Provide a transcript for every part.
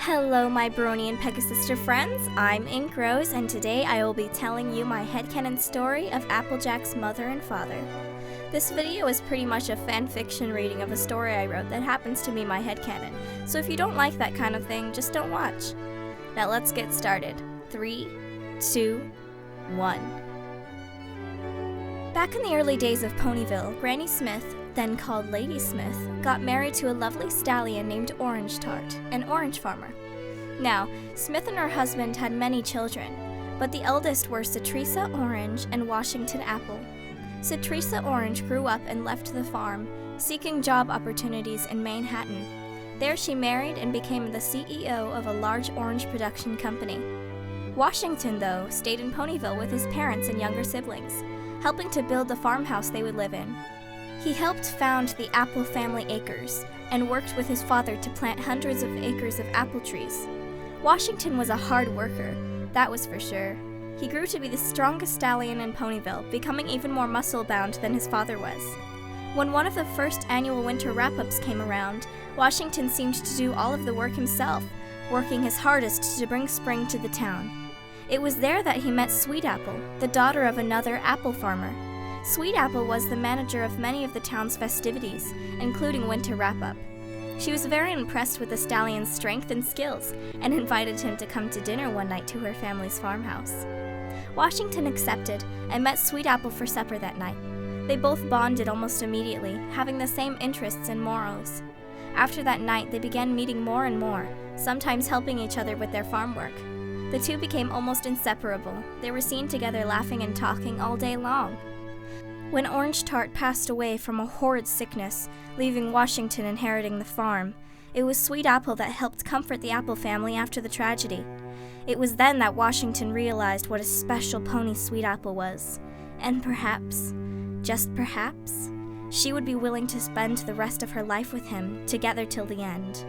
Hello my Brony and Pegasister friends, I'm Ink Rose, and today I will be telling you my headcanon story of Applejack's mother and father. This video is pretty much a fanfiction reading of a story I wrote that happens to be my headcanon, so if you don't like that kind of thing, just don't watch. Now let's get started. 3, 2, 1. Back in the early days of Ponyville, Granny Smith, then called Lady Smith, got married to a lovely stallion named Orange Tart, an orange farmer. Now, Smith and her husband had many children, but the eldest were Citrisa Orange and Washington Apple. Citrisa Orange grew up and left the farm, seeking job opportunities in Manhattan. There she married and became the CEO of a large orange production company. Washington, though, stayed in Ponyville with his parents and younger siblings, helping to build the farmhouse they would live in. He helped found the Apple Family Acres and worked with his father to plant hundreds of acres of apple trees. Washington was a hard worker, that was for sure. He grew to be the strongest stallion in Ponyville, becoming even more muscle-bound than his father was. When one of the first annual winter wrap-ups came around, Washington seemed to do all of the work himself, working his hardest to bring spring to the town. It was there that he met Sweet Apple, the daughter of another apple farmer. Sweet Apple was the manager of many of the town's festivities, including Winter Wrap-Up. She was very impressed with the stallion's strength and skills, and invited him to come to dinner one night to her family's farmhouse. Washington accepted, and met Sweet Apple for supper that night. They both bonded almost immediately, having the same interests and morals. After that night, they began meeting more and more, sometimes helping each other with their farm work. The two became almost inseparable. They were seen together laughing and talking all day long. When Orange Tart passed away from a horrid sickness, leaving Washington inheriting the farm, it was Sweet Apple that helped comfort the Apple family after the tragedy. It was then that Washington realized what a special pony Sweet Apple was, and perhaps, just perhaps, she would be willing to spend the rest of her life with him, together till the end.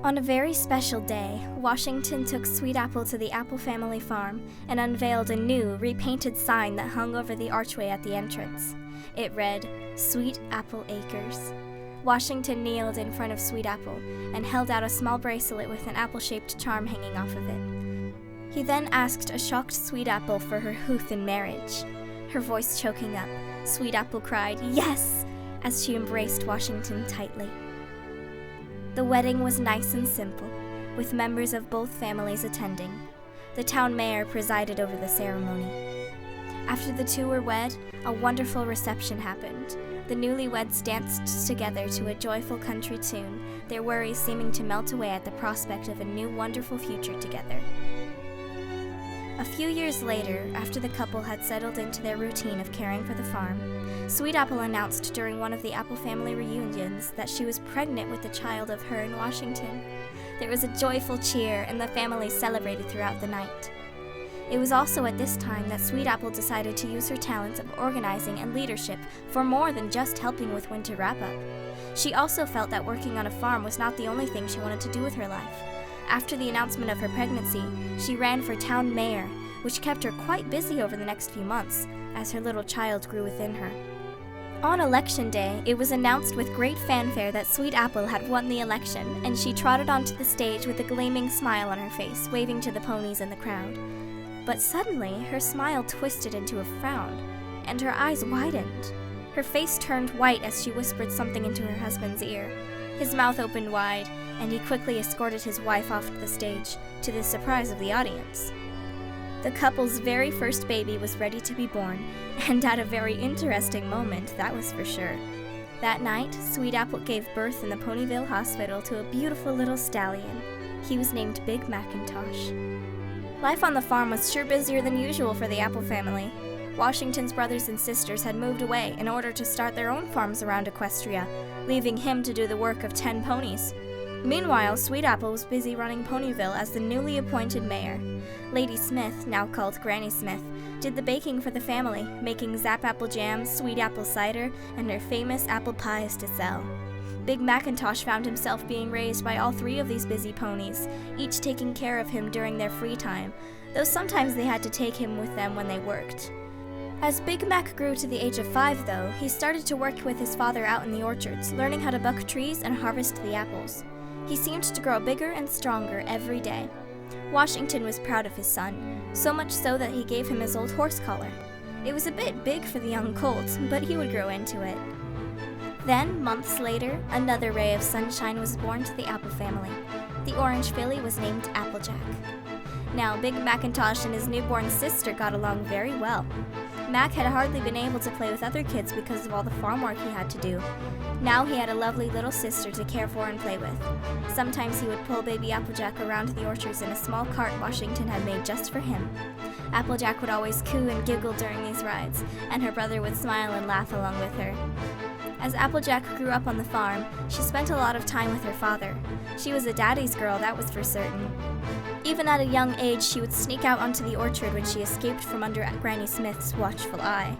On a very special day, Washington took Sweet Apple to the Apple family farm and unveiled a new, repainted sign that hung over the archway at the entrance. It read, "Sweet Apple Acres." Washington kneeled in front of Sweet Apple and held out a small bracelet with an apple-shaped charm hanging off of it. He then asked a shocked Sweet Apple for her hoof in marriage. Her voice choking up, Sweet Apple cried, "Yes!" as she embraced Washington tightly. The wedding was nice and simple, with members of both families attending. The town mayor presided over the ceremony. After the two were wed, a wonderful reception happened. The newlyweds danced together to a joyful country tune, their worries seeming to melt away at the prospect of a new wonderful future together. A few years later, after the couple had settled into their routine of caring for the farm, Sweet Apple announced during one of the Apple family reunions that she was pregnant with a child of her and Washington. There was a joyful cheer, and the family celebrated throughout the night. It was also at this time that Sweet Apple decided to use her talents of organizing and leadership for more than just helping with Winter Wrap-Up. She also felt that working on a farm was not the only thing she wanted to do with her life. After the announcement of her pregnancy, she ran for town mayor, which kept her quite busy over the next few months, as her little child grew within her. On election day, it was announced with great fanfare that Sweet Apple had won the election, and she trotted onto the stage with a gleaming smile on her face, waving to the ponies in the crowd. But suddenly, her smile twisted into a frown, and her eyes widened. Her face turned white as she whispered something into her husband's ear. His mouth opened wide, and he quickly escorted his wife off the stage, to the surprise of the audience. The couple's very first baby was ready to be born, and at a very interesting moment, that was for sure. That night, Sweet Apple gave birth in the Ponyville Hospital to a beautiful little stallion. He was named Big Macintosh. Life on the farm was sure busier than usual for the Apple family. Washington's brothers and sisters had moved away in order to start their own farms around Equestria, leaving him to do the work of 10 ponies. Meanwhile, Sweet Apple was busy running Ponyville as the newly appointed mayor. Lady Smith, now called Granny Smith, did the baking for the family, making Zap Apple jam, Sweet Apple cider, and her famous apple pies to sell. Big Macintosh found himself being raised by all 3 of these busy ponies, each taking care of him during their free time, though sometimes they had to take him with them when they worked. As Big Mac grew to the age of 5, though, he started to work with his father out in the orchards, learning how to buck trees and harvest the apples. He seemed to grow bigger and stronger every day. Washington was proud of his son, so much so that he gave him his old horse collar. It was a bit big for the young colt, but he would grow into it. Then, months later, another ray of sunshine was born to the Apple family. The orange filly was named Applejack. Now, Big Macintosh and his newborn sister got along very well. Mac had hardly been able to play with other kids because of all the farm work he had to do. Now he had a lovely little sister to care for and play with. Sometimes he would pull baby Applejack around the orchards in a small cart Washington had made just for him. Applejack would always coo and giggle during these rides, and her brother would smile and laugh along with her. As Applejack grew up on the farm, she spent a lot of time with her father. She was a daddy's girl, that was for certain. Even at a young age, she would sneak out onto the orchard when she escaped from under Granny Smith's watchful eye.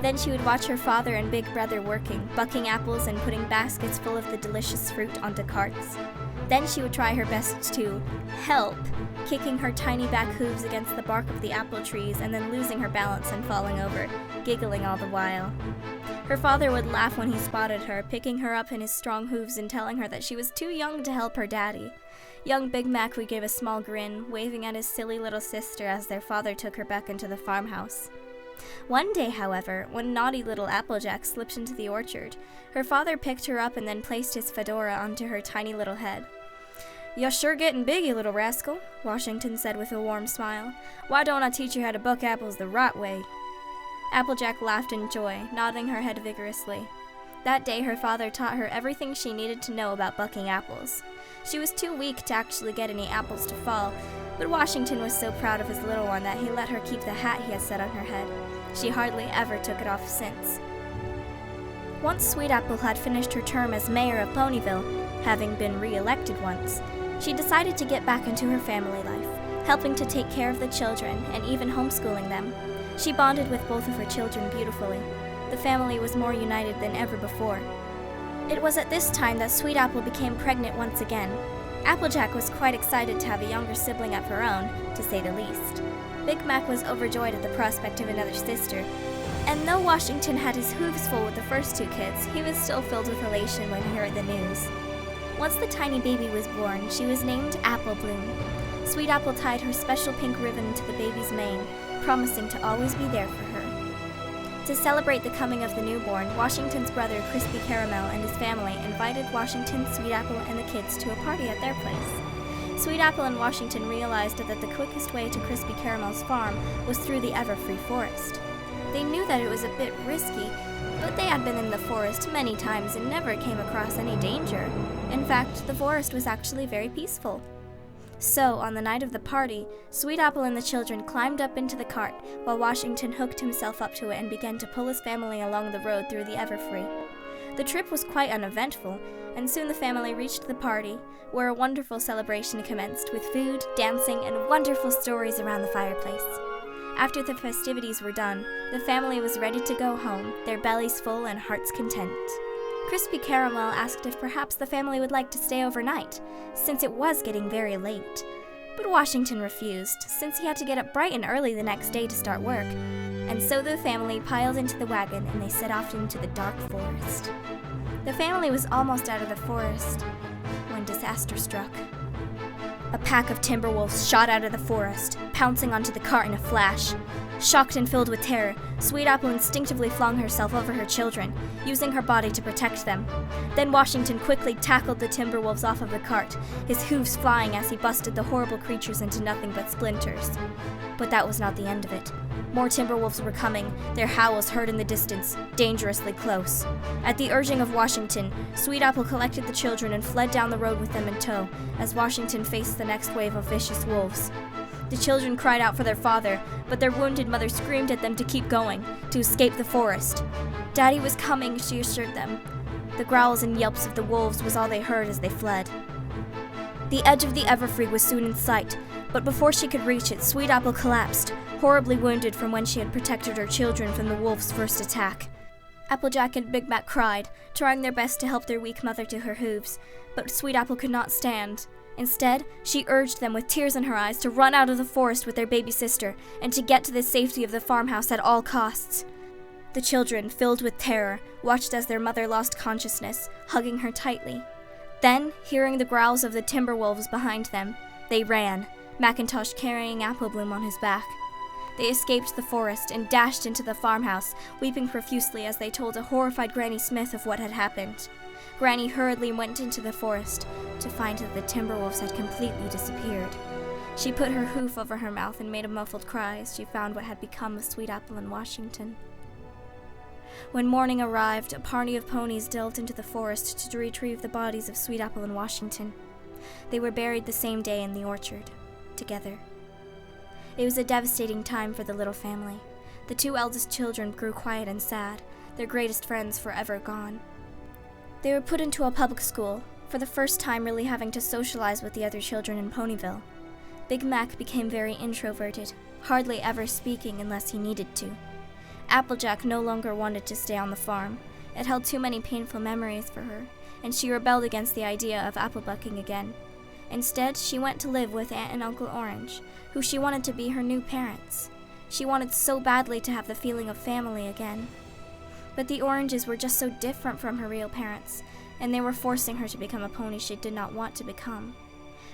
Then she would watch her father and big brother working, bucking apples and putting baskets full of the delicious fruit onto carts. Then she would try her best to help, kicking her tiny back hooves against the bark of the apple trees and then losing her balance and falling over, giggling all the while. Her father would laugh when he spotted her, picking her up in his strong hooves and telling her that she was too young to help her daddy. Young Big Mac would give a small grin, waving at his silly little sister as their father took her back into the farmhouse. One day, however, when naughty little Applejack slipped into the orchard, her father picked her up and then placed his fedora onto her tiny little head. "You're sure getting big, you little rascal," Washington said with a warm smile. "Why don't I teach you how to buck apples the right way?" Applejack laughed in joy, nodding her head vigorously. That day, her father taught her everything she needed to know about bucking apples. She was too weak to actually get any apples to fall, but Washington was so proud of his little one that he let her keep the hat he had set on her head. She hardly ever took it off since. Once Sweet Apple had finished her term as mayor of Ponyville, having been re-elected once, she decided to get back into her family life, helping to take care of the children and even homeschooling them. She bonded with both of her children beautifully. The family was more united than ever before. It was at this time that Sweet Apple became pregnant once again. Applejack was quite excited to have a younger sibling of her own, to say the least. Big Mac was overjoyed at the prospect of another sister, and though Washington had his hooves full with the first two kids, he was still filled with elation when he heard the news. Once the tiny baby was born, she was named Apple Bloom. Sweet Apple tied her special pink ribbon to the baby's mane, promising to always be there for her. To celebrate the coming of the newborn, Washington's brother Crispy Caramel and his family invited Washington, Sweet Apple, and the kids to a party at their place. Sweet Apple and Washington realized that the quickest way to Crispy Caramel's farm was through the Everfree Forest. They knew that it was a bit risky, but they had been in the forest many times and never came across any danger. In fact, the forest was actually very peaceful. So, on the night of the party, Sweet Apple and the children climbed up into the cart, while Washington hooked himself up to it and began to pull his family along the road through the Everfree. The trip was quite uneventful, and soon the family reached the party, where a wonderful celebration commenced with food, dancing, and wonderful stories around the fireplace. After the festivities were done, the family was ready to go home, their bellies full and hearts content. Crispy Caramel asked if perhaps the family would like to stay overnight, since it was getting very late. But Washington refused, since he had to get up bright and early the next day to start work, and so the family piled into the wagon and they set off into the dark forest. The family was almost out of the forest when disaster struck. A pack of timber wolves shot out of the forest, pouncing onto the cart in a flash. Shocked and filled with terror, Sweet Apple instinctively flung herself over her children, using her body to protect them. Then Washington quickly tackled the timber wolves off of the cart, his hooves flying as he busted the horrible creatures into nothing but splinters. But that was not the end of it. More timber wolves were coming, their howls heard in the distance, dangerously close. At the urging of Washington, Sweet Apple collected the children and fled down the road with them in tow, as Washington faced the next wave of vicious wolves. The children cried out for their father, but their wounded mother screamed at them to keep going, to escape the forest. Daddy was coming, she assured them. The growls and yelps of the wolves was all they heard as they fled. The edge of the Everfree was soon in sight, but before she could reach it, Sweet Apple collapsed, horribly wounded from when she had protected her children from the wolves' first attack. Applejack and Big Mac cried, trying their best to help their weak mother to her hooves, but Sweet Apple could not stand. Instead, she urged them with tears in her eyes to run out of the forest with their baby sister and to get to the safety of the farmhouse at all costs. The children, filled with terror, watched as their mother lost consciousness, hugging her tightly. Then, hearing the growls of the timber wolves behind them, they ran, Macintosh carrying Apple Bloom on his back. They escaped the forest and dashed into the farmhouse, weeping profusely as they told a horrified Granny Smith of what had happened. Granny hurriedly went into the forest to find that the timberwolves had completely disappeared. She put her hoof over her mouth and made a muffled cry as she found what had become of Sweet Apple in Washington. When morning arrived, a party of ponies delved into the forest to retrieve the bodies of Sweet Apple and Washington. They were buried the same day in the orchard, together. It was a devastating time for the little family. The two eldest children grew quiet and sad, their greatest friends forever gone. They were put into a public school, for the first time really having to socialize with the other children in Ponyville. Big Mac became very introverted, hardly ever speaking unless he needed to. Applejack no longer wanted to stay on the farm. It held too many painful memories for her, and she rebelled against the idea of apple bucking again. Instead, she went to live with Aunt and Uncle Orange, who she wanted to be her new parents. She wanted so badly to have the feeling of family again. But the Oranges were just so different from her real parents, and they were forcing her to become a pony she did not want to become.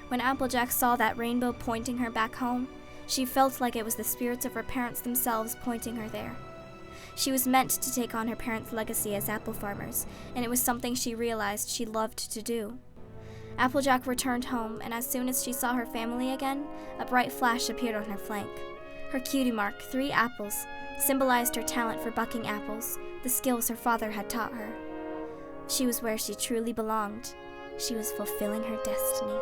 When Applejack saw that rainbow pointing her back home, she felt like it was the spirits of her parents themselves pointing her there. She was meant to take on her parents' legacy as apple farmers, and it was something she realized she loved to do. Applejack returned home, and as soon as she saw her family again, a bright flash appeared on her flank. Her cutie mark, 3 apples, symbolized her talent for bucking apples, the skills her father had taught her. She was where she truly belonged. She was fulfilling her destiny.